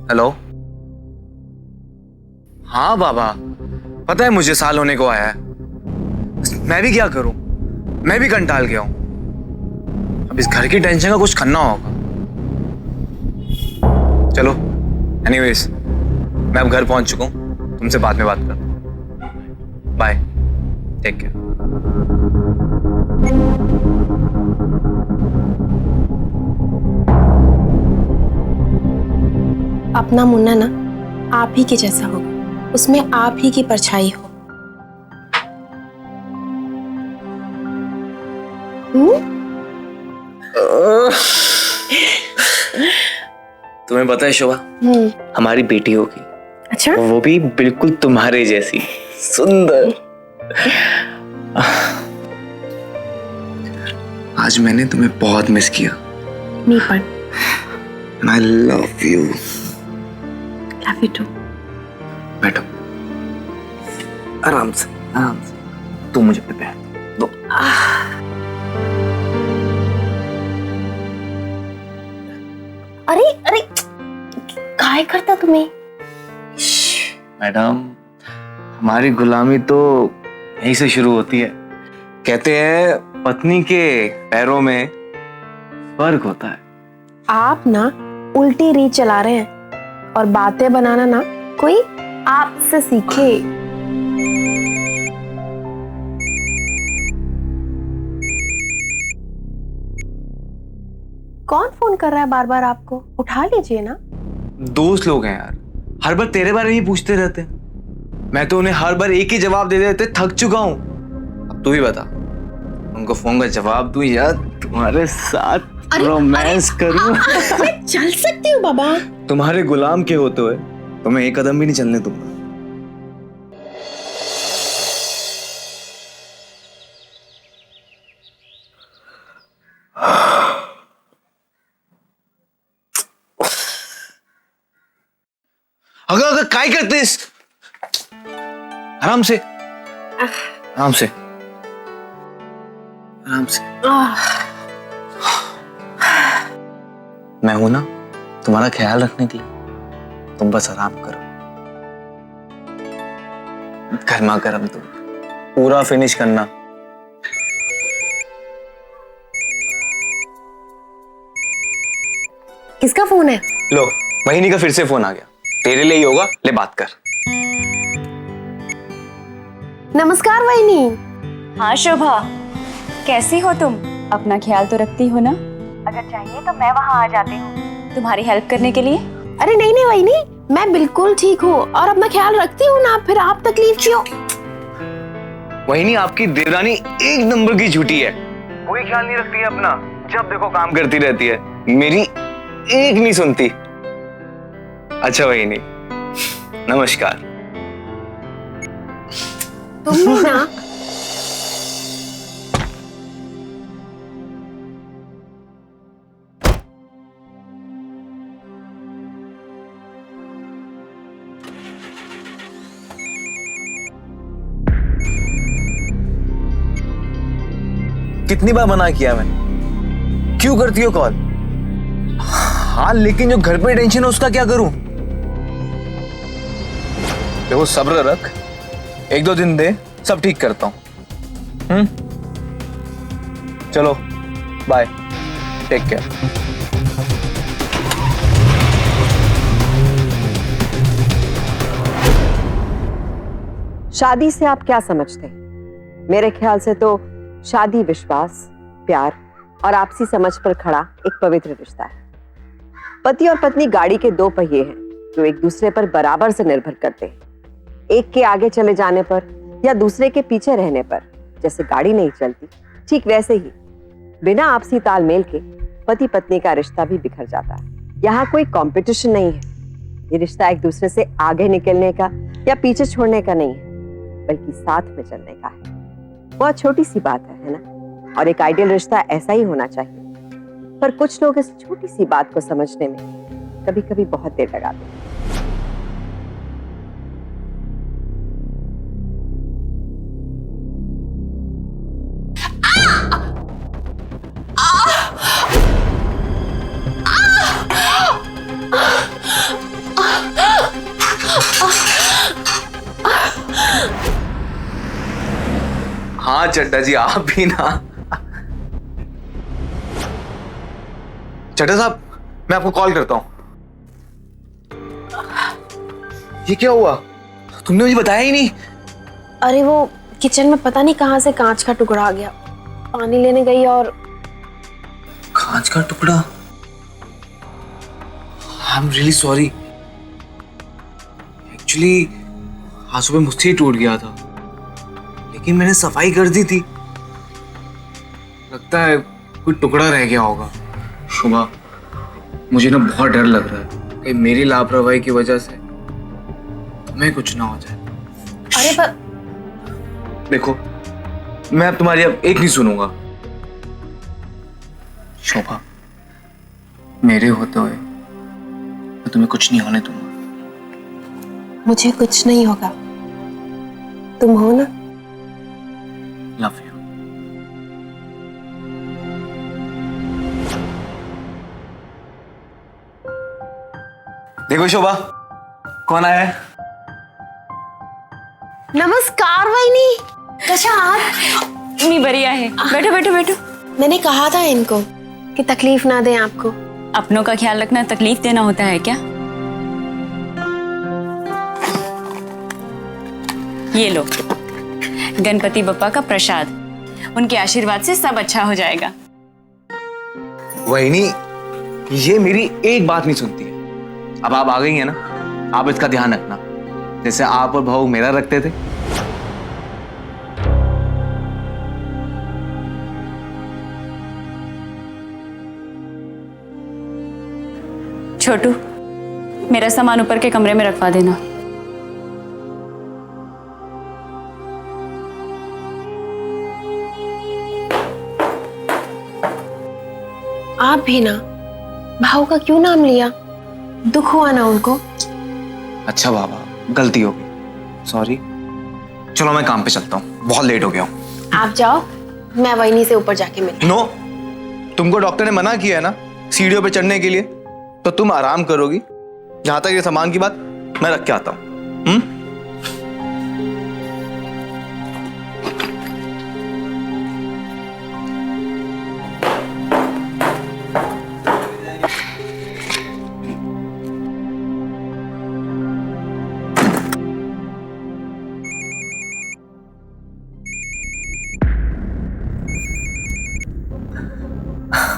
Hello. हाँ बाबा, पता है मुझे साल होने को आया है। मैं भी क्या करूं, मैं भी कंटाल गया हूं। अब इस घर की टेंशन का कुछ करना होगा। चलो एनीवेज, मैं अब घर पहुंच चुका हूं, तुमसे बाद में बात करता हूं। Bye, take care. अपना मुन्ना ना आप ही के जैसा हो, उसमें आप ही की परछाई हो। तुम्हें पता है शोभा, हमारी बेटी होगी। अच्छा, वो भी बिल्कुल तुम्हारे जैसी सुंदर। आज मैंने तुम्हें बहुत मिस किया। मी पण I love you. Love you too. बैठो, आराम से आराम से। तू मुझे अपने पैर दो। अरे अरे, काय करता तुम्ही? मैडम, हमारी गुलामी तो यहीं से शुरू होती है। कहते हैं पत्नी के पैरों में स्वर्ग होता है। आप ना उल्टी रीत चला रहे हैं और बातें बनाना ना कोई आपसे सीखे। कौन फोन कर रहा है बार बार आपको? उठा लीजिए ना। दोस्त लोग हैं यार, हर बार तेरे बारे में ही पूछते रहते हैं। मैं तो उन्हें हर बार एक ही जवाब दे देते थक चुका हूं। अब तू ही बता, उनको फोन का जवाब दूं या तुम्हारे साथ रोमांस करूं? मैं चल सकती हूँ बाबा। तुम्हारे गुलाम के होते हुए तो मैं एक कदम भी नहीं चलने दूंगा। अगर अगर काय करतेस? आराम से आराम से आराम से। मैं हूं ना तुम्हारा ख्याल रखने के लिए, तुम बस आराम करो। गर्मा गर्म तुम पूरा फिनिश करना। किसका फोन है? लो, वहीनी का फिर से फोन आ गया। तेरे लिए ही होगा, ले बात कर। नमस्कार वहिनी। हाँ शोभा, कैसी हो तुम? अपना ख्याल तो रखती हो ना? अगर चाहिए तो मैं वहाँ आ जाती हूँ तुम्हारी हेल्प करने के लिए। अरे नहीं नहीं वहिनी, मैं बिल्कुल ठीक हूँ और अपना ख्याल रखती हूँ ना, फिर आप तकलीफ क्यों? वहीनी आपकी देवरानी एक नंबर की झूठी है। कोई ख्याल नहीं रखती है अपना, जब देखो काम करती रहती है, मेरी एक नहीं सुनती। अच्छा वहीनी, नमस्कार। तुम भी ना। कितनी बार मना किया मैंने, क्यों करती हो कॉल? हाँ लेकिन जो घर पे टेंशन है उसका क्या करूं? देखो सब्र रख, एक दो दिन दे, सब ठीक करता हूं। चलो बाय, टेक केयर। शादी से आप क्या समझते हैं? मेरे ख्याल से तो शादी विश्वास, प्यार और आपसी समझ पर खड़ा एक पवित्र रिश्ता है। पति और पत्नी गाड़ी के दो पहिए हैं जो एक दूसरे पर बराबर से निर्भर करते हैं। एक के आगे चले जाने पर या दूसरे के पीछे रहने पर जैसे गाड़ी नहीं चलती, ठीक वैसे ही बिना आपसी तालमेल के पति पत्नी का रिश्ता भी बिखर जाता है। यहाँ कोई कंपटीशन नहीं है। ये रिश्ता एक दूसरे से आगे निकलने का या पीछे छोड़ने का नहीं है, बल्कि साथ में चलने का है। बहुत छोटी सी बात है ना? और एक आइडियल रिश्ता ऐसा ही होना चाहिए। पर कुछ लोग इस छोटी सी बात को समझने में कभी कभी बहुत देर लगाते हैं। हाँ चड्डा जी, आप भी ना। चड्डा साहब, मैं आपको कॉल करता हूं। ये क्या हुआ? तुमने मुझे बताया ही नहीं। अरे वो किचन में पता नहीं कहां से कांच का टुकड़ा आ गया, पानी लेने गई और कांच का टुकड़ा? I am really sorry. Actually आज सुबह मुझसे ही टूट गया था, लेकिन मैंने सफाई कर दी थी। लगता है कोई टुकड़ा रह गया होगा। शुभा, मुझे ना बहुत डर लग रहा है कि मेरी लापरवाही की वजह से तुम्हें कुछ ना हो जाए। अरे पर देखो, मैं अब तुम्हारी अब एक नहीं सुनूंगा। शोभा, मेरे होते हुए मैं तुम्हें कुछ नहीं होने दूंगा। मुझे कुछ नहीं होगा, तुम हो ना। Love you. देखो शोभा, कौन आया है? नमस्कार वहिनी, कशा आहात? मी बरी आहे. बैठो बैठो बैठो. मैंने कहा था इनको कि तकलीफ ना दें आपको। अपनों का ख्याल रखना तकलीफ देना होता है क्या? ये लो, गणपति बप्पा का प्रसाद. उनके आशीर्वाद से सब अच्छा हो जाएगा. वहिनी, ये मेरी एक बात नहीं सुनती है। अब आप आ गई हैं ना, आप इसका ध्यान रखना, जैसे आप और भाऊ मेरा रखते थे। छोटू, मेरा सामान ऊपर के कमरे में रखवा देना. आप भी ना, भाऊ का क्यों नाम लिया? दुख हुआ ना उनको? अच्छा बाबा, गलती हो गई, सॉरी। चलो मैं काम पे चलता हूँ, बहुत लेट हो गया हूँ। आप जाओ, मैं वहिनी से ऊपर जाके मिलूं। नो, तुमको डॉक्टर ने मना किया है ना सीढ़ियों पे चढ़ने के लिए, तो तुम आराम करोगी। जहां तक ये सामान की बात, मैं रख के आता हूँ।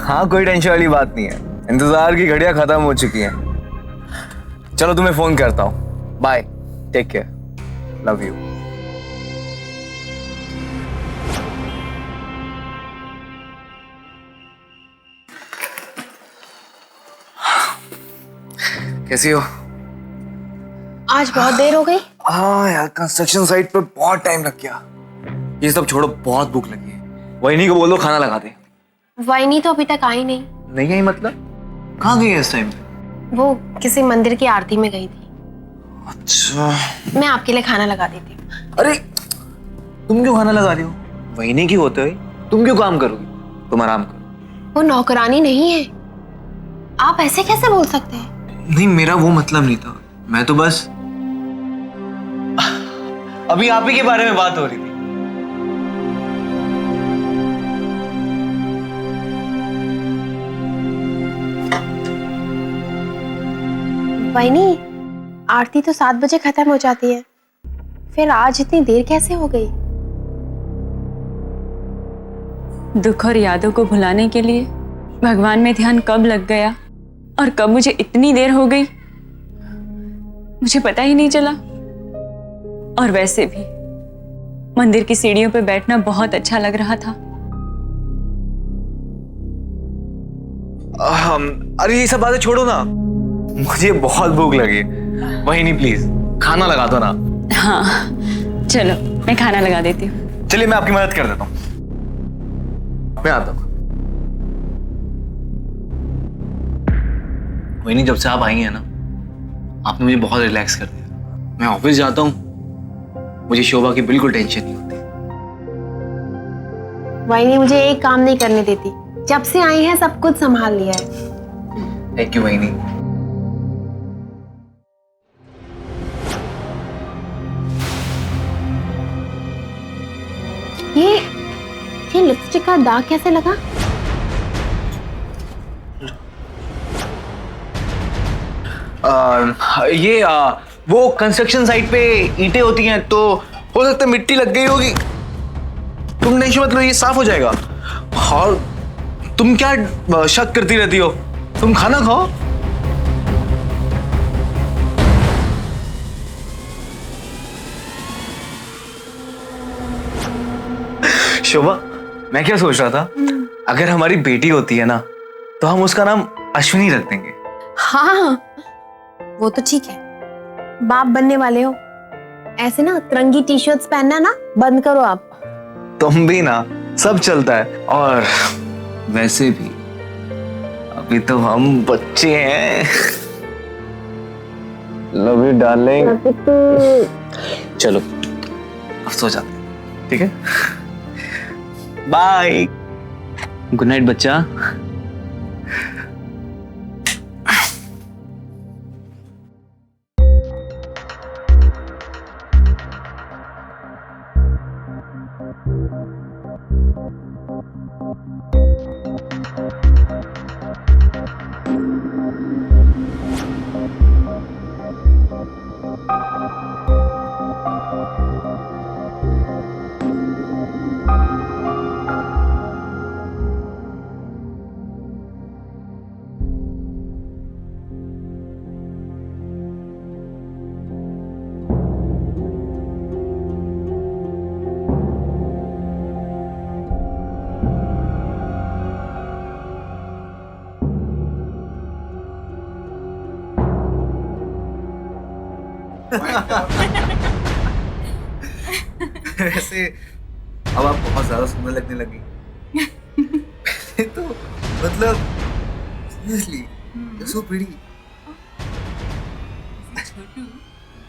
हाँ, कोई टेंशन वाली बात नहीं है। इंतजार की घड़ियां खत्म हो चुकी हैं। चलो तुम्हें फोन करता हूँ। Bye, take care, love you. कैसी हो? आज बहुत देर हो गई। हाँ यार, कंस्ट्रक्शन साइट पे बहुत टाइम लग गया। ये सब छोड़ो, बहुत भूख लगी है। वहिनी को बोलो खाना लगा दे। वहिनी तो अभी तक आई नहीं। नहीं आई मतलब? कहाँ गई है इस टाइम? वो किसी मंदिर की आरती में गई थी। अच्छा, मैं आपके लिए खाना लगा देती हूँ। अरे तुम क्यों खाना लगा रही हो? वहिनी की होते हुए तुम क्यों काम करोगी? तुम आराम करो। वो नौकरानी नहीं है, आप ऐसे कैसे बोल सकते हैं? नहीं, मेरा वो मतलब नहीं था। मैं तो बस अभी आप ही के बारे में बात हो रही थी। वहिनी, आरती तो 7 बजे खत्म हो जाती है, फिर आज इतनी देर कैसे हो गई? दुख और यादों को भुलाने के लिए भगवान में ध्यान कब लग गया और कब मुझे इतनी देर हो गई, मुझे पता ही नहीं चला। और वैसे भी मंदिर की सीढ़ियों पर बैठना बहुत अच्छा लग रहा था। अरे ये सब बातें छोड़ो ना, मुझे बहुत भूख लगी। वहिनी प्लीज खाना लगा दो ना। हाँ चलो, मैं खाना लगा देती हूँ। चलिए, मैं आपकी मदद कर देता हूँ। मैं आता हूँ। वहिनी, जब से आप आई हैं ना, आपने मुझे बहुत रिलैक्स कर दिया। मैं ऑफिस जाता हूँ, मुझे शोभा की बिल्कुल टेंशन नहीं होती। वहिनी मुझे एक काम नहीं करने देती, जब से आई है सब कुछ संभाल लिया है। थैंक यू वहिनी। ये लिपस्टिक का दाग कैसे लगा? वो कंस्ट्रक्शन साइट पे ईंटें होती हैं, तो हो सकता है मिट्टी लग गई होगी। तुम टेंशन मत लो, ये साफ हो जाएगा। और तुम क्या शक करती रहती हो? तुम खाना खाओ। शोभा, मैं क्या सोच रहा था, अगर हमारी बेटी होती है ना, तो हम उसका नाम अश्विनी रख देंगे। हाँ, वो तो ठीक है। बाप बनने वाले हो, ऐसे ना तिरंगी टी शर्ट्स पहनना ना बंद करो आप। तुम भी ना, सब चलता है। और वैसे भी अभी तो हम बच्चे हैं। Love you darling. चलो अब सो जाते हैं, ठीक है? बाय, गुड नाइट बच्चा। वैसे अब आप बहुत ज्यादा सुंदर लगने लगी। तो मतलब सीरियसली, you're so pretty। छोटू,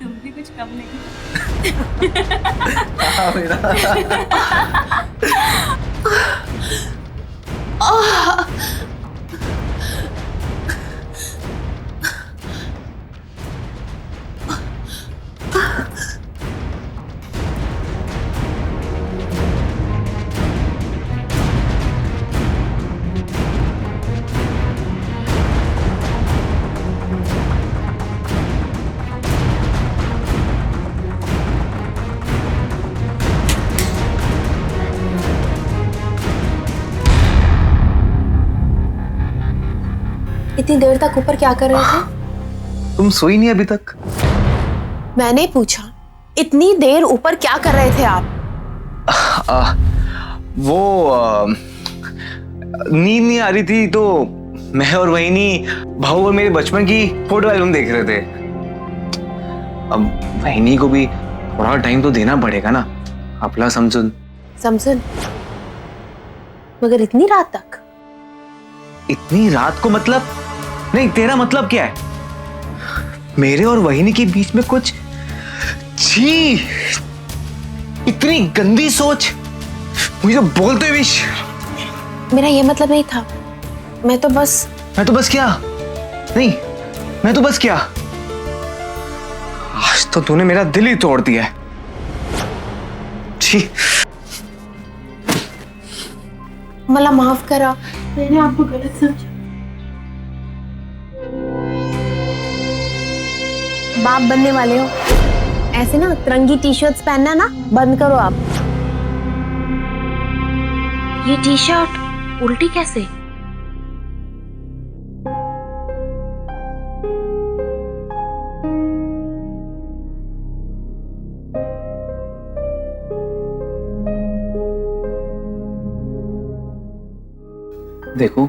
तुम भी कुछ कम नहीं। हाँ मेरा। इतनी देर तक ऊपर क्या कर रहे थे? तुम सोई नहीं अभी तक? मैंने पूछा, इतनी देर ऊपर क्या कर रहे थे आप? नींद नहीं आ रही थी, तो मैं और वहीनी भाऊ और मेरे बचपन की फोटो एल्बम देख रहे थे। अब वहीनी को भी थोड़ा टाइम तो देना पड़ेगा ना, अपना समझुन। समझुन? मगर इतनी रात तक? इतनी रात को मतलब? नहीं, तेरा मतलब क्या है? मेरे और वहीनी के बीच में कुछ छी, इतनी गंदी सोच, मुझे बोलते भी। मेरा ये मतलब नहीं था। मैं तो बस क्या? नहीं, मैं तो बस क्या? आज तो तूने मेरा दिल ही तोड़ दिया है। छी। मला माफ करा, मैंने आपको गलत समझा। बाप बनने वाले हो, ऐसे ना तिरंगी टी शर्ट्स पहनना ना बंद करो आप। ये टी शर्ट उल्टी कैसे? देखो,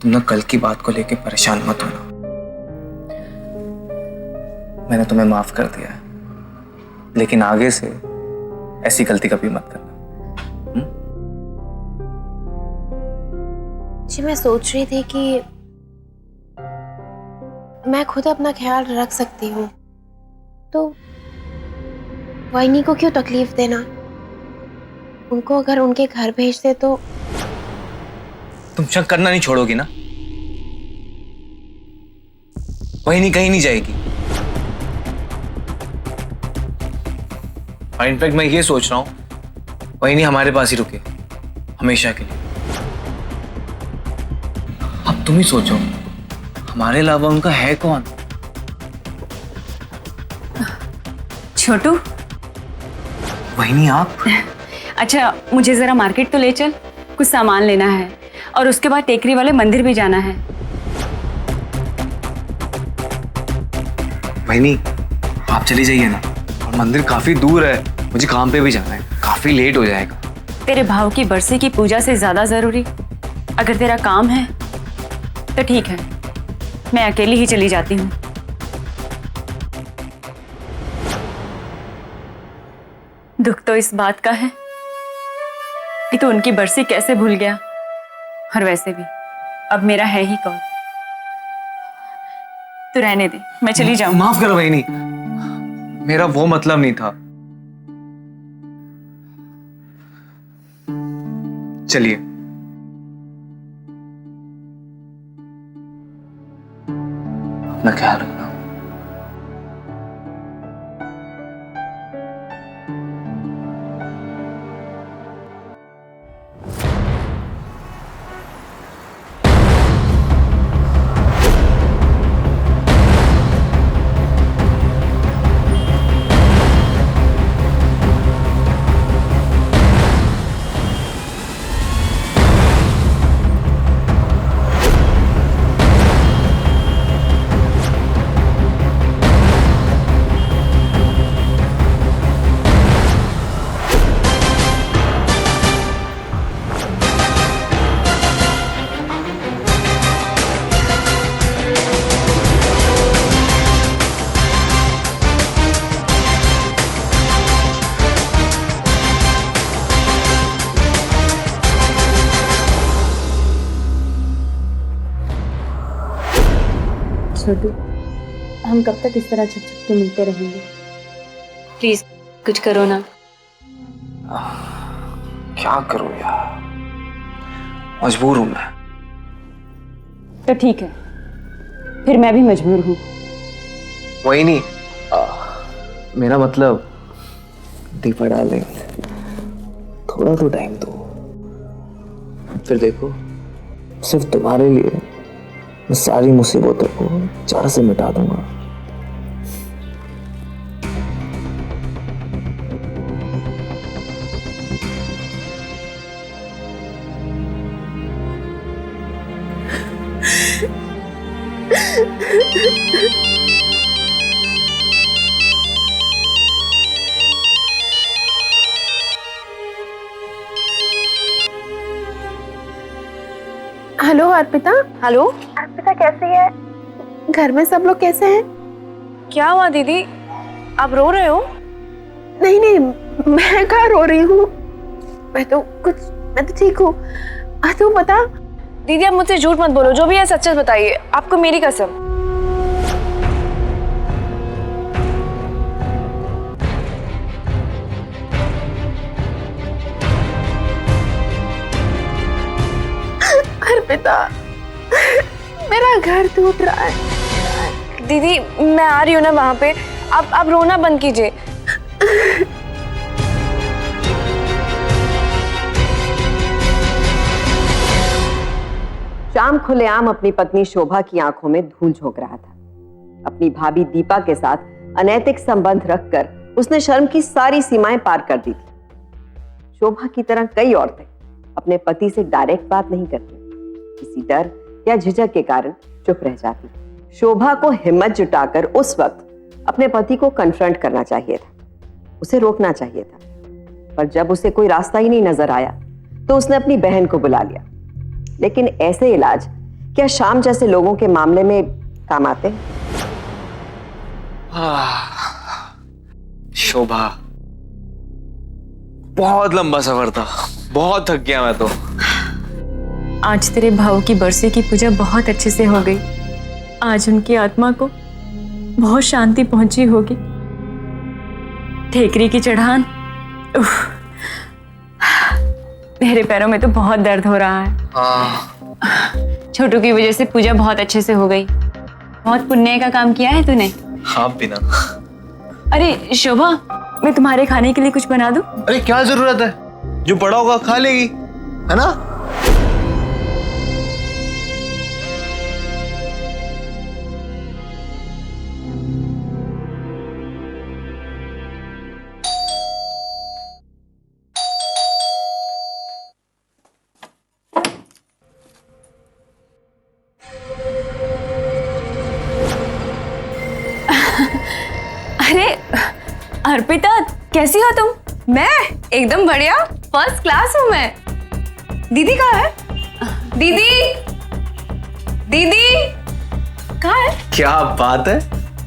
तुम ना कल की बात को लेके परेशान मत होना। मैंने तुम्हें माफ कर दिया है, लेकिन आगे से ऐसी गलती कभी मत करना। जी, मैं सोच रही थी कि मैं खुद अपना ख्याल रख सकती हूँ, तो वाइनी को क्यों तकलीफ देना? उनको अगर उनके घर भेज दे तो। तुम शक करना नहीं छोड़ोगी ना? वाइनी कहीं नहीं जाएगी। और इनफैक्ट मैं ये सोच रहा हूँ, वाइनी हमारे पास ही रुके, हमेशा के लिए। अब तुम ही सोचो, हमारे अलावा उनका है कौन? छोटू। वही नहीं आप? अच्छा, मुझे जरा मार्केट तो ले चल, कुछ सामान लेना है और उसके बाद टेकरी वाले मंदिर भी जाना है। वही आप चली जाइए ना, और मंदिर काफी दूर है, मुझे काम पे भी जाना है, काफी लेट हो जाएगा। तेरे भाव की बरसी की पूजा से ज्यादा जरूरी अगर तेरा काम है तो ठीक है, मैं अकेली ही चली जाती हूँ। दुख तो इस बात का है कि तू उनकी बरसी कैसे भूल गया, और वैसे भी अब मेरा है ही कौन। तू रहने दे, मैं चली जाऊँ। माफ करो बहनी, मेरा वो मतलब नहीं था। चलिए। अपना ख्याल रखना। छोटू, हम कब तक इस तरह छुप छुप के मिलते रहेंगे? प्लीज कुछ करो ना। क्या करूं यार, मजबूर हूं मैं। तो ठीक है, फिर मैं भी मजबूर हूँ। वही नहीं, मेरा मतलब दीपा डालें, थोड़ा तो टाइम दो, फिर देखो सिर्फ तुम्हारे लिए मैं सारी मुसीबतों को जड़ से मिटा दूंगा। हेलो अर्पिता। हेलो, अर्पिता कैसी है? घर में सब लोग कैसे हैं? क्या हुआ दीदी, आप रो रहे हो? नहीं नहीं, मैं कहाँ रो रही हूँ, मैं तो ठीक हूँ। तू बता। दीदी आप मुझसे झूठ मत बोलो, जो भी है सच सच बताइए, आपको मेरी कसम। अर्पिता, मेरा घर टूट रहा है। दीदी मैं आ रही हूँ ना वहां पे, आप रोना बंद कीजिए। श्याम खुलेआम अपनी पत्नी शोभा की आंखों में धूल झोंक रहा था। अपनी भाभी दीपा के साथ अनैतिक संबंध रखकर उसने शर्म की सारी सीमाएं पार कर दी थी। शोभा की तरह कई औरतें अपने पति से डायरेक्ट बात नहीं करती, किसी डर या झिझक के कारण चुप रह जाती। शोभा को हिम्मत जुटाकर उस वक्त अपने पति को कन्फ्रंट करना चाहिए था, उसे रोकना चाहिए था, पर जब उसे कोई रास्ता ही नहीं नजर आया तो उसने अपनी बहन को बुला लिया। लेकिन ऐसे इलाज क्या श्याम जैसे लोगों के मामले में काम आते हैं? शोभा, बहुत लंबा सफर था, बहुत थक गया मैं तो। आज तेरे भाव की बरसी की पूजा बहुत अच्छे से हो गई। आज उनकी आत्मा को बहुत शांति पहुंची होगी। ठेकरी की चढ़ान, उफ, मेरे पैरों में तो बहुत दर्द हो रहा है। छोटू की वजह से पूजा बहुत अच्छे से हो गई। बहुत पुण्य का काम किया है तूने। हाँ बिना। अरे शोभा, मैं तुम्हारे खाने के लिए कुछ बना दूं? अरे क्या जरूरत है, जो पड़ा होगा खा लेगी। है ना? अरे अर्पिता, कैसी हो तुम? मैं एकदम बढ़िया, फर्स्ट क्लास हूँ मैं। दीदी कहाँ है? दीदी, दीदी कहाँ है? क्या बात है,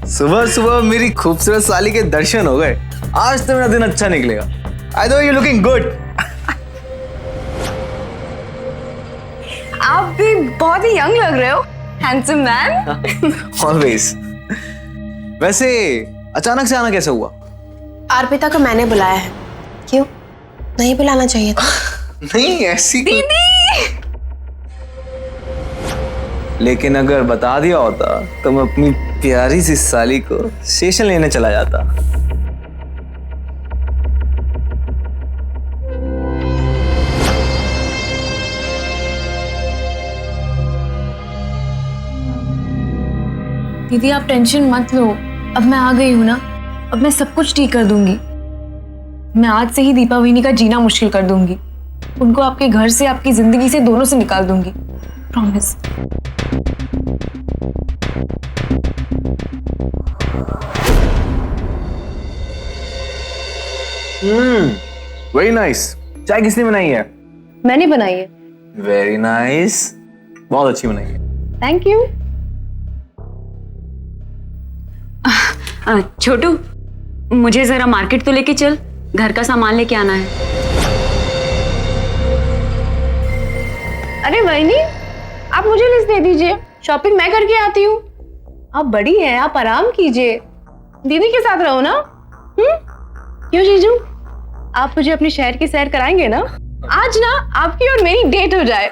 सुबह सुबह मेरी खूबसूरत साली के दर्शन हो गए। आज तो मेरा दिन अच्छा निकलेगा। I know you looking good. आप भी बहुत ही यंग लग रहे हो, हैंडसम मैन। ऑलवेज। वैसे अचानक से आना कैसे हुआ? अर्पिता को मैंने बुलाया है। क्यों? नहीं बुलाना चाहिए था। नहीं ऐसी लेकिन अगर बता दिया होता तो मैं अपनी प्यारी सी साली को स्टेशन लेने चला जाता। दीदी आप टेंशन मत लो, अब मैं आ गई हूँ ना, अब मैं सब कुछ ठीक कर दूंगी। मैं आज से ही दीपा वहिनी का जीना मुश्किल कर दूंगी। उनको आपके घर से, आपकी जिंदगी से, दोनों से निकाल दूंगी, प्रॉमिस। Very nice. चाय किसने बनाई है? मैंने बनाई है। वेरी नाइस, बहुत अच्छी बनाई है। Thank you. छोटू, मुझे जरा मार्केट तो लेके चल, घर का सामान लेके आना है। अरे वहिनी, आप मुझे लिस्ट दे दीजिए, शॉपिंग मैं करके आती हूँ। आप बड़ी हैं, आप आराम कीजिए, दीदी के साथ रहो ना। क्यों जीजू, आप मुझे अपने शहर की सैर कराएंगे ना? आज ना आपकी और मेरी डेट हो जाए।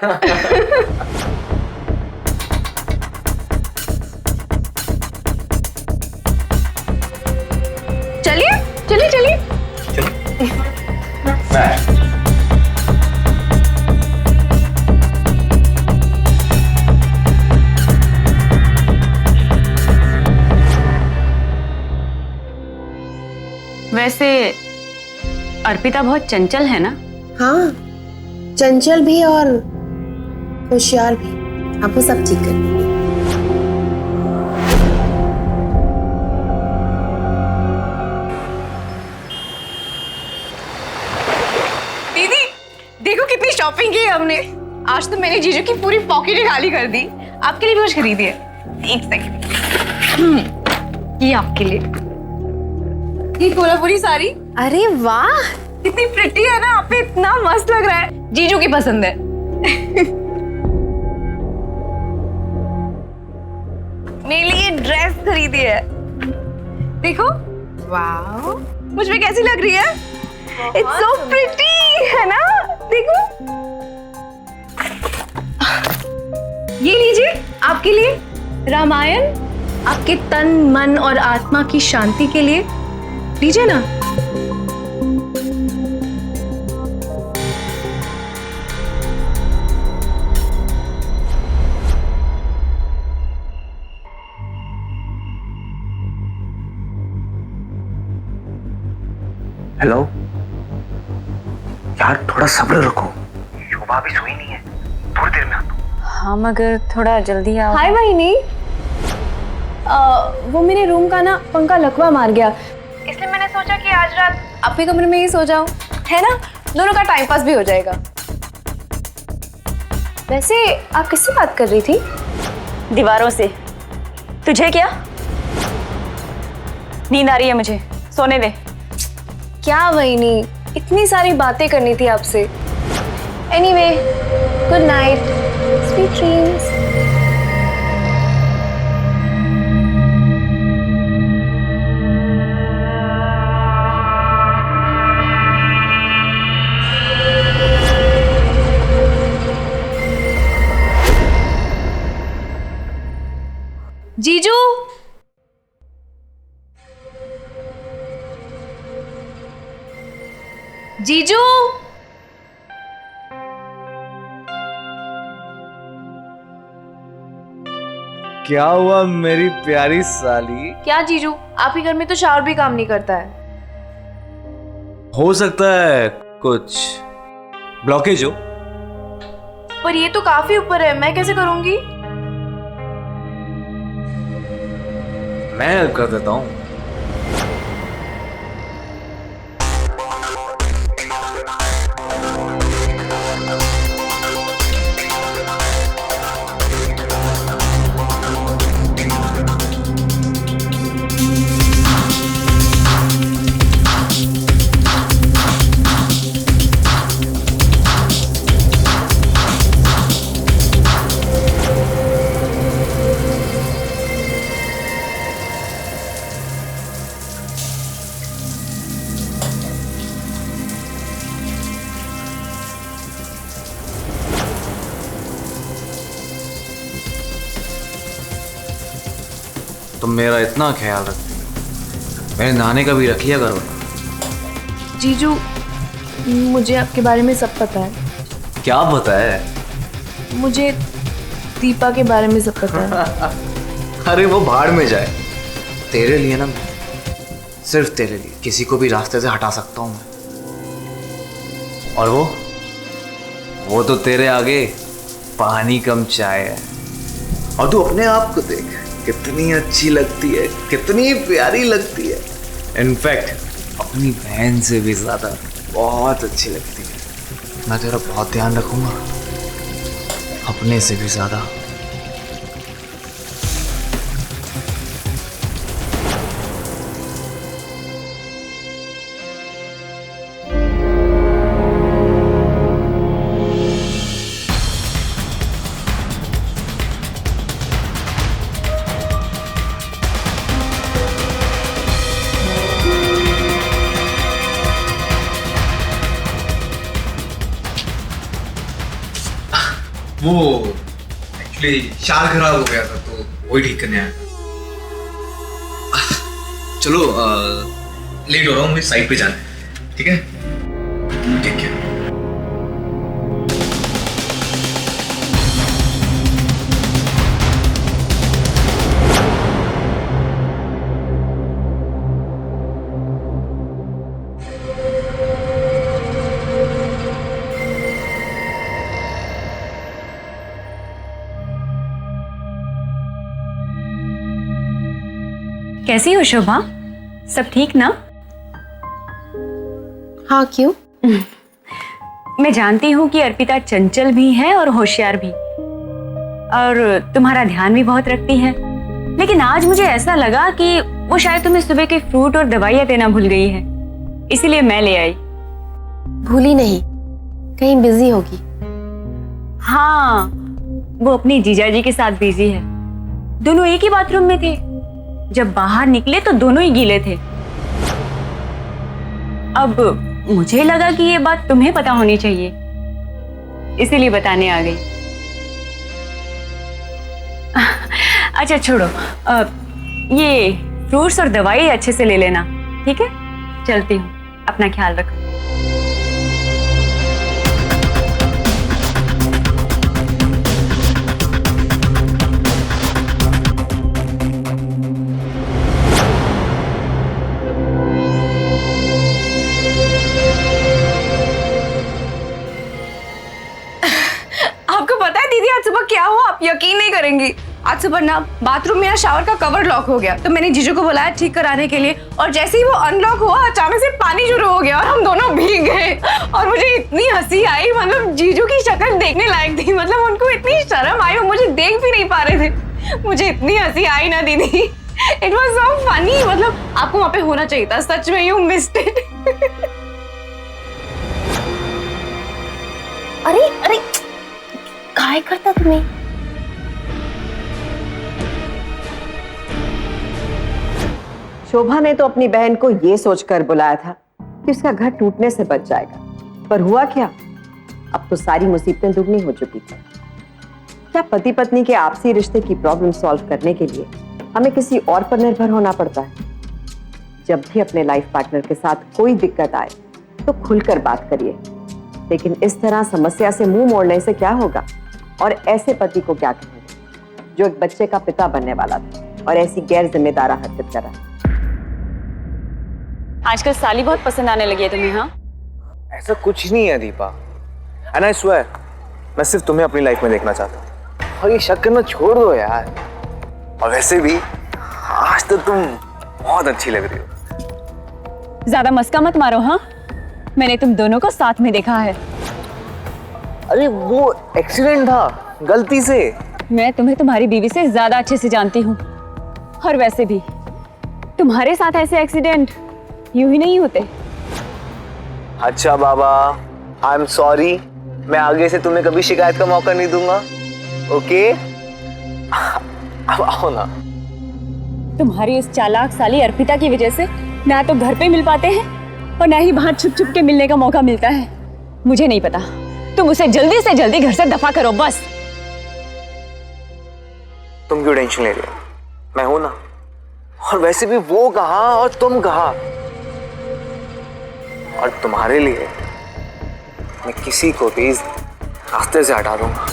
चलिए चलिए चलिए। वैसे अर्पिता बहुत चंचल है ना? हाँ, चंचल भी और होशियार भी। आपको सब ठीक कर देंगे। दीदी देखो कितनी शॉपिंग की है हमने। आज तो मैंने जीजू की पूरी पॉकेट ही खाली कर दी। आपके लिए भी कुछ खरीदी है? एक सेकंड, ये आपके लिए, ये कोल्हापुरी साड़ी। अरे वाह, कितनी प्रिटी है ना, आप पे इतना मस्त लग रहा है। जीजू की पसंद है। मेरे लिए ड्रेस खरीदी है, देखो। वाह, मुझ पे कैसी लग रही है? इट्स सो प्रिटी, है ना? देखो, ये लीजिए आपके लिए, रामायण, आपके तन मन और आत्मा की शांति के लिए। लीजिए ना। हेलो यार, थोड़ा सब्र रखो, शोभा भी सोई नहीं है, थोड़ी देर में आता हूं। हाँ, मगर थोड़ा जल्दी आओ। हाय वहिनी, वो मेरे रूम का ना पंखा लकवा मार गया, इसलिए मैंने सोचा कि आज रात आपके कमरे में ही सो जाऊं, है ना? दोनों का टाइम पास भी हो जाएगा। वैसे आप किससे बात कर रही थी? दीवारों से। तुझे क्या? नींद आ रही है मुझे, सोने दे। क्या वहिनी, इतनी सारी बातें करनी थी आपसे। Anyway, good night, sweet dreams. जीजू, जीजू, क्या हुआ मेरी प्यारी साली? क्या जीजू, आप ही घर में तो शावर भी काम नहीं करता है। हो सकता है कुछ ब्लॉकेज हो। पर ये तो काफी ऊपर है, मैं कैसे करूंगी? मैं कर देता हूँ। तुम मेरा इतना ख्याल रखती हो, मेरे नहाने का भी रख लिया करो ना। जीजू, मुझे आपके बारे में सब पता है। क्या पता है? मुझे दीपा के बारे में सब पता है। अरे वो भाड़ में जाए, तेरे लिए ना, मैं सिर्फ तेरे लिए किसी को भी रास्ते से हटा सकता हूँ मैं। और वो तो तेरे आगे पानी कम चाय है। और तू अपने आप को देख, कितनी अच्छी लगती है, कितनी प्यारी लगती है। इनफैक्ट अपनी बहन से भी ज्यादा बहुत अच्छी लगती है। मैं तेरा बहुत ध्यान रखूंगा, अपने से भी ज्यादा। वो एक्चुअली शार खराब हो गया था तो वही ठीक करने आया। चलो लेट हो रहा हूँ, मुझे साइड पे जाना है। ठीक है, ठीक है। कैसी हो शोभा? सब ठीक ना? हाँ, क्यों? मैं जानती हूँ कि अर्पिता चंचल भी है और होशियार भी, और तुम्हारा ध्यान भी बहुत रखती है। लेकिन आज मुझे ऐसा लगा कि वो शायद तुम्हें सुबह के फ्रूट और दवाइयाँ देना भूल गई है, इसीलिए मैं ले आई। भूली नहीं, कहीं बिजी होगी। हाँ, वो अपने जीजाजी के साथ बिजी है। दोनों एक ही बाथरूम में थे, जब बाहर निकले तो दोनों ही गीले थे। अब मुझे लगा कि ये बात तुम्हें पता होनी चाहिए, इसीलिए बताने आ गई। अच्छा छोड़ो, ये फ्रूट्स और दवाई अच्छे से ले लेना, ठीक है? चलती हूँ, अपना ख्याल रखो। आपको पता है दीदी, आज सुबह क्या हुआ? आप यकीन नहीं करेंगी। आज सुबह ना बाथरूम में शावर का कवर लॉक हो गया, तो मैंने जीजू को बुलाया ठीक कराने के लिए, और जैसे ही वो अनलॉक हुआ अचानक से पानी शुरू हो गया और हम दोनों भीग गए। और मुझे इतनी हंसी आई, मतलब जीजू की शक्ल देखने लायक थी। मतलब उनको इतनी शर्म आई, वो मुझे देख भी नहीं पा रहे थे। मुझे इतनी हंसी आई ना दीदी, इट वाज सो फनी। मतलब आपको वहां पे होना चाहिए था, सच में यू मिस्ड इट। अरे अरे, काय करता तुम्हें? शोभा ने तो अपनी बहन को ये सोचकर बुलाया था कि उसका घर टूटने से बच जाएगा, पर हुआ क्या? अब तो सारी मुसीबतें दुगनी हो चुकी थी। क्या पति पत्नी के आपसी रिश्ते की प्रॉब्लम सॉल्व करने के लिए हमें किसी और पर निर्भर होना पड़ता है? जब भी अपने लाइफ पार्टनर के साथ कोई दिक्कत आए तो खुलकर बात करिए, लेकिन इस तरह समस्या से मुंह मोड़ने से क्या होगा, और ऐसे पति को क्या कहेंगे? जो एक बच्चे का पिता बनने वाला था और ऐसी गैर जिम्मेदार हरकत कर रहा था। आजकल साली बहुत पसंद आने लगी है तुम्हें, हाँ? ऐसा कुछ नहीं है दीपा, एंड आई स्वेयर मैं सिर्फ तुम्हें अपनी लाइफ में देखना चाहता हूँ, और ये शक करना छोड़ दो यार। और वैसे भी आज तो तुम बहुत अच्छी लग रही हो। ज्यादा मस्का मत मारो, हाँ? मैंने तुम दोनों को साथ में देखा है। अरे वो एक्सीडेंट था, गलती से। मैं तुम्हें तुम्हारी बीवी से ज्यादा अच्छे से जानती हूँ, और वैसे भी तुम्हारे साथ ऐसे एक्सीडेंट यूं ही नहीं होते। अच्छा बाबा, आई एम सॉरी, मैं आगे से तुम्हें कभी शिकायत का मौका नहीं दूंगा, ओके? अब आओ ना। तुम्हारी उस चालाक साली अर्पिता की वजह से ना तो घर पे मिल पाते हैं और ना ही बाहर छुप छुप के मिलने का मौका मिलता है। मुझे नहीं पता, तुम उसे जल्दी से जल्दी घर से दफा करो बस। तुम क्यों टेंशन ले रही हो? मैं हूं ना। और वैसे भी वो कहा और तुम कहा, और तुम्हारे लिए मैं किसी को भी इस रास्ते से हटा दूंगा।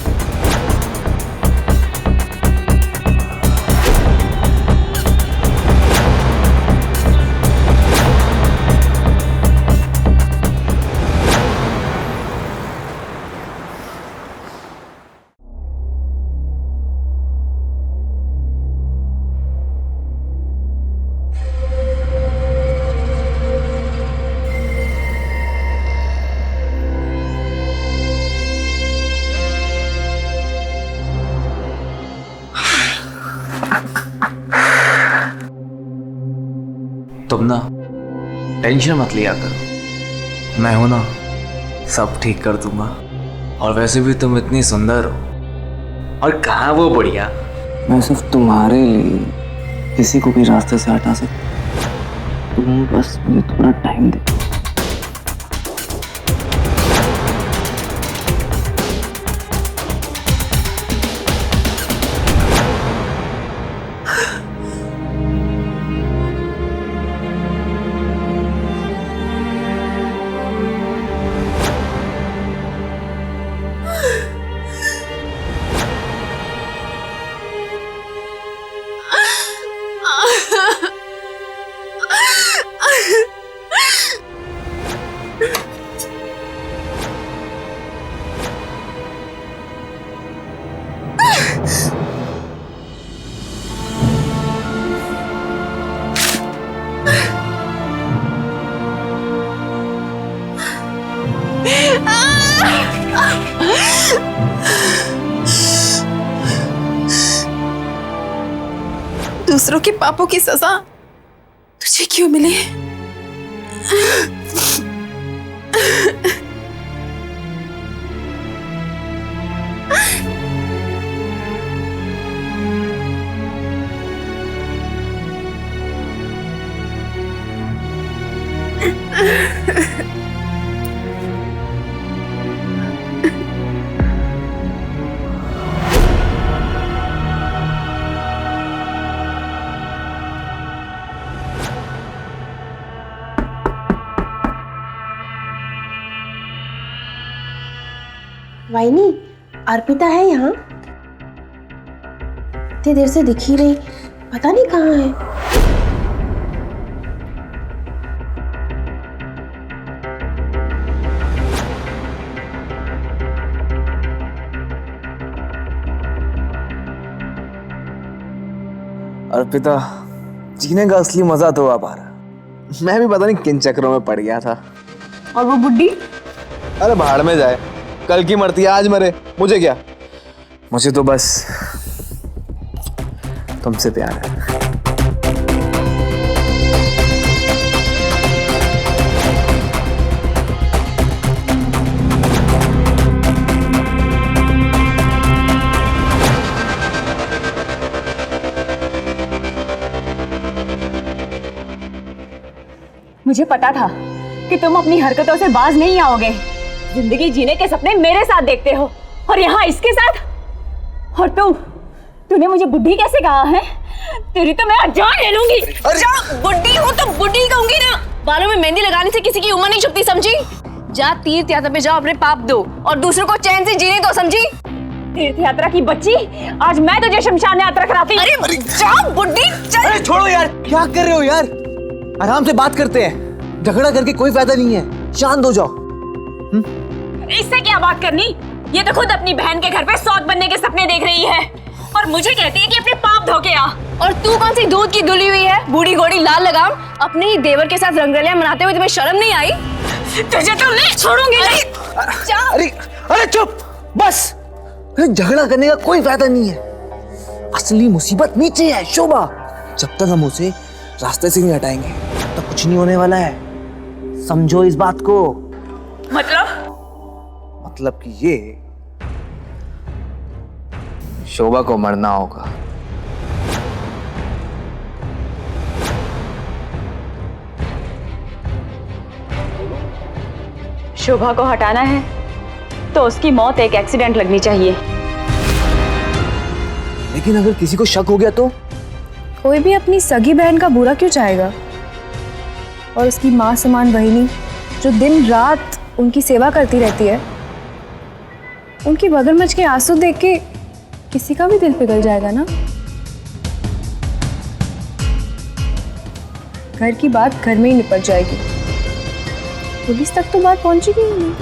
तुम ना टेंशन मत लिया करो, मैं हूं ना, सब ठीक कर दूंगा। और वैसे भी तुम इतनी सुंदर हो, और कहाँ वो बढ़िया, मैं सिर्फ तुम्हारे लिए किसी को भी रास्ते से हटा सकता। तुम बस मुझे थोड़ा टाइम दे। दूसरों के पापों की सजा तुझे क्यों मिली? वाइनी, अर्पिता है यहाँ? इतनी देर से दिख ही रही, पता नहीं कहाँ है। अर्पिता, जीने का असली मजा तो अब आ रहा। मैं भी पता नहीं किन चक्रों में पड़ गया था। और वो बुड्ढी? अरे भाड़ में जाए, कल की मरती है आज मरे, मुझे क्या। मुझे तो बस तुमसे प्यार है। मुझे पता था कि तुम अपनी हरकतों से बाज नहीं आओगे। जिंदगी जीने के सपने मेरे साथ देखते हो, और यहाँ इसके साथ। और तूने मुझे बुढ़ी कैसे कहा है? तेरी तो मैं आज जान ले लूंगी। जा, बुड्ढी हो तो बुड्ढी कहूंगी ना। बालों में मेहंदी लगाने से किसी की उम्र नहीं छुपती, समझी? जा तीर्थ यात्रा पे जाओ, अपने पाप दो और दूसरों को चैन से जीने दो, समझी? तीर्थ यात्रा की बच्ची, आज मैं तुझे शमशान यात्रा कराती हूँ। अरे जाओ बुड्ढी, चल। अरे छोड़ो यार, क्या कर रहे हो यार? आराम से बात करते हैं, झगड़ा करके कोई फायदा नहीं है, शांत हो जाओ। इससे क्या बात करनी? ये तो खुद अपनी बहन के घर पे सौत बनने के सपने देख रही है और मुझे कहती है कि अपने पाप धो के आ। और तू कौन सी दूध की धुली हुई है, बूढ़ी घोड़ी लाल लगाम, अपने ही देवर के साथ रंगरलियां मनाते हुए तुम्हें शर्म नहीं आई? तुझे तो नहीं छोड़ूंगी। अरे अरे चुप, बस। अरे झगड़ा करने का कोई फायदा नहीं है। असली मुसीबत नीचे है शोभा। जब तक हम उसे रास्ते से नहीं हटाएंगे तब तक कुछ नहीं होने वाला है, समझो इस बात को। मतलब कि ये, शोभा को मरना होगा। शोभा को हटाना है तो उसकी मौत एक एक्सीडेंट लगनी चाहिए। लेकिन अगर किसी को शक हो गया तो? कोई भी अपनी सगी बहन का बुरा क्यों चाहेगा? और उसकी माँ समान बहिनी जो दिन रात उनकी सेवा करती रहती है, उनकी मगरमच्छ के आंसू देख के किसी का भी दिल पिघल जाएगा ना। घर की बात घर में ही निपट जाएगी, पुलिस तक तो बात पहुंचेगी ही नहीं।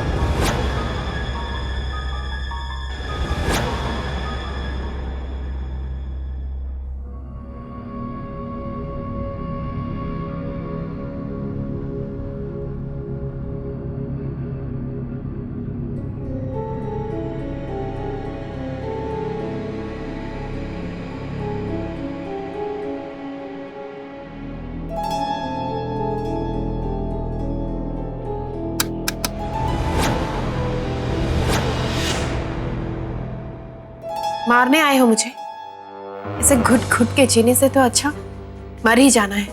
मारने आए हो मुझे? ऐसे घुट घुट के जीने से तो अच्छा मर ही जाना है।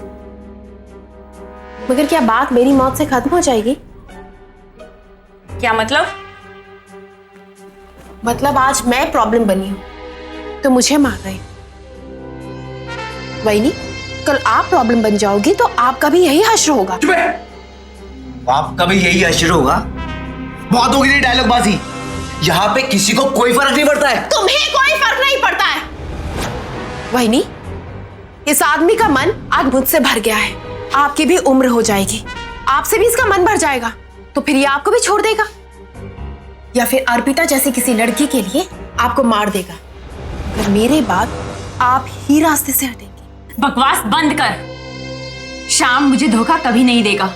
मगर क्या बात मेरी मौत से खत्म हो जाएगी? क्या मतलब? मतलब आज मैं प्रॉब्लम बनी हूं तो मुझे मार रहे हो। वही कल आप प्रॉब्लम बन जाओगी तो आपका भी यही हश्र होगा। आपका भी यही हश्र होगा? बहुत होगी ये डायलॉगबाजी। यहाँ पे किसी को कोई फर्क नहीं पड़ता है। तुम्हें कोई फर्क नहीं पड़ता है। वही इस आदमी का मन आज मुझसे भर गया है। आपकी भी उम्र हो जाएगी, आपसे भी इसका मन भर जाएगा, तो फिर ये आपको भी छोड़ देगा या फिर अर्पिता जैसी किसी लड़की के लिए आपको मार देगा। अगर मेरे बाद आप ही रास्ते से हटेंगे। बकवास बंद कर। शाम मुझे धोखा कभी नहीं देगा।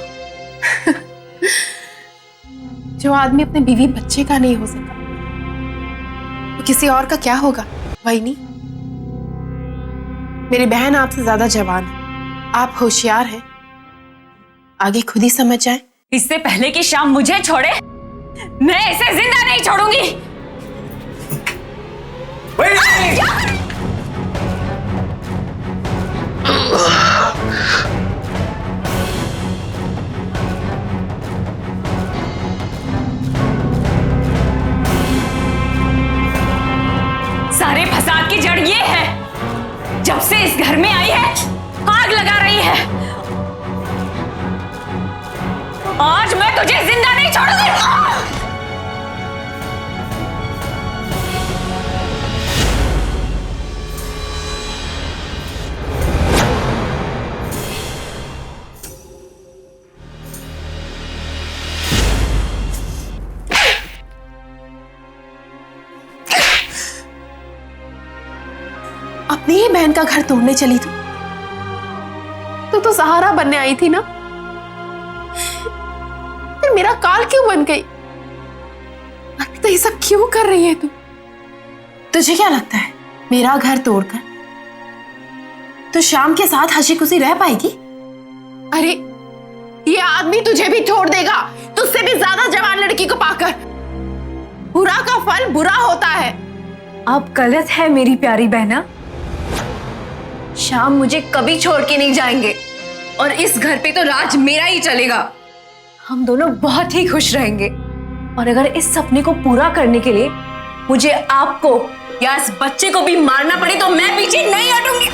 जो आदमी अपने बीवी बच्चे का नहीं हो सका तो किसी और का क्या होगा? वही मेरी बहन आपसे ज्यादा जवान है, आप होशियार हैं, आगे खुद ही समझ जाए। इससे पहले कि शाम मुझे छोड़े, मैं इसे जिंदा नहीं छोड़ूंगी। सारे फसाद की जड़ ये है, जब से इस घर में आई है आग लगा रही है। आज मैं तुझे जिंदा नहीं छोड़ूंगी। अपनी ही बहन का घर तोड़ने चली तो सहारा बनने आई थी ना, फिर मेरा काल क्यों बन गई? तो ये सब क्यों कर रही है तू? तुझे क्या लगता है मेरा घर तोड़कर तो शाम के साथ हंसी खुशी रह पाएगी? अरे ये आदमी तुझे भी छोड़ देगा, तुझसे भी ज्यादा जवान लड़की को पाकर। बुरा का फल बुरा होता है। आप गलत है मेरी प्यारी बहना। शाम मुझे कभी छोड़ के नहीं जाएंगे और इस घर पे तो राज मेरा ही चलेगा। हम दोनों बहुत ही खुश रहेंगे और अगर इस सपने को पूरा करने के लिए मुझे आपको या इस बच्चे को भी मारना पड़े तो मैं पीछे नहीं हटूंगी।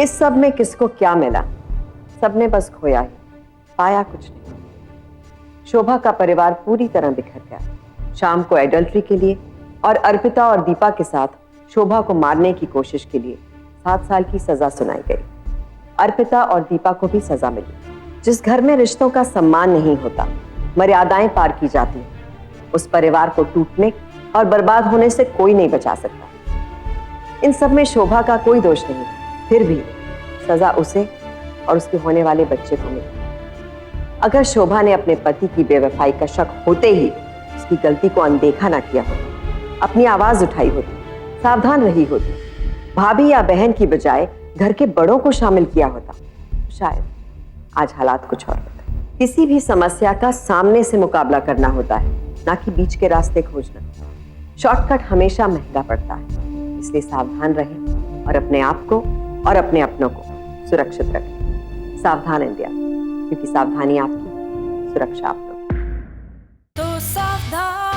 इस सब में किसको क्या मिला? सबने बस खोया ही, पाया कुछ नहीं। शोभा का परिवार पूरी तरह बिखर गया। शाम को एडल्ट्री के लिए और अर्पिता और दीपा के साथ शोभा को मारने की कोशिश के लिए 7 साल की सजा सुनाई गई। अर्पिता और दीपा को भी सजा मिली। जिस घर में रिश्तों का सम्मान नहीं होता, मर्यादाएं पार की जाती हैं, उस परिवार को टूटने और बर्बाद होने से कोई नहीं बचा सकता। इन सब में शोभा का कोई दोष नहीं, फिर भी सजा उसे और उसके होने वाले बच्चे को मिली। अगर शोभा ने अपने पति की बेवफाई का शक होते ही उसकी गलती को अनदेखा ना किया होता, अपनी आवाज उठाई होती, सावधान रही होती, भाभी या बहन की बजाय घर के बड़ों को शामिल किया होता, शायद आज हालात कुछ और होते। किसी भी समस्या का सामने से मुकाबला करना होता है, ना कि बीच के रास्ते खोजना। शॉर्टकट हमेशा महंगा पड़ता है, इसलिए सावधान रहें और अपने आप को और अपने अपनों को सुरक्षित रखें। सावधान इंडिया, क्योंकि सावधानी आपकी, सुरक्षा आप लोग। तो सावधान।